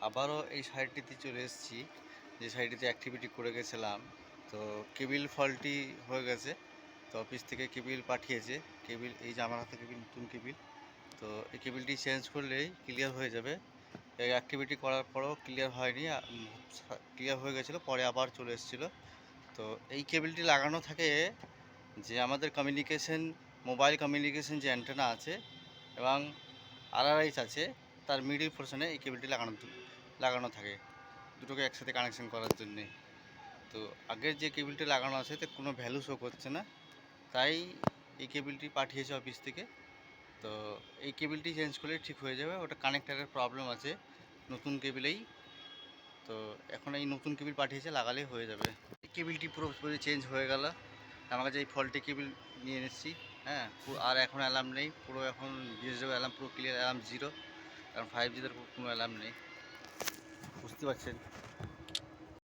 আবারও এই সাইটটিতে চলে এসেছি, যে সাইটটিতে অ্যাক্টিভিটি করে গেছিলাম। তো কেবিল ফল্টি হয়ে গেছে। তো অফিস থেকে কেবিল পাঠিয়েছে। কেবিল এই যে আমার হাতে কেবিল, নতুন কেবিল। তো এই কেবিলটি চেঞ্জ করলেই ক্লিয়ার হয়ে যাবে। এই অ্যাক্টিভিটি করার পরেও ক্লিয়ার হয়নি, ক্লিয়ার হয়ে গেছিলো, পরে আবার চলে এসেছিলো। তো এই কেবিলটি লাগানো থাকে যে আমাদের কমিউনিকেশন, মোবাইল কমিউনিকেশন যে অ্যান্টেনা আছে এবং আরআরএইচ আছে, তার মিডিল পোর্শনে এই কেবিলটি লাগানো থাকে দুটোকে একসাথে কানেকশন করার জন্যে। তো আগের যে কেবিলটি লাগানো আছে তাতে কোনো ভ্যালু শো করছে না, তাই এই কেবিলটি পাঠিয়েছে অফিস থেকে। তো এই কেবিলটি চেঞ্জ করলে ঠিক হয়ে যাবে, ওটা কানেক্টারের প্রবলেম আছে নতুন কেবিলেই। তো এখন এই নতুন কেবিল পাঠিয়েছে, লাগালেই হয়ে যাবে। এই কেবিলটি পুরোপুরি চেঞ্জ হয়ে গেল। আমার কাছে এই ফল্টি কেবিল নিয়ে এসেছি। হ্যাঁ, আর এখন অ্যালার্ম নেই, পুরো এখন বিএসডব্লিউ অ্যালার্ম পুরো ক্লিয়ার, অ্যালার্ম জিরো। কারণ 5G তে কোনো অ্যালার্ম নেই, বুঝতে পারছেন।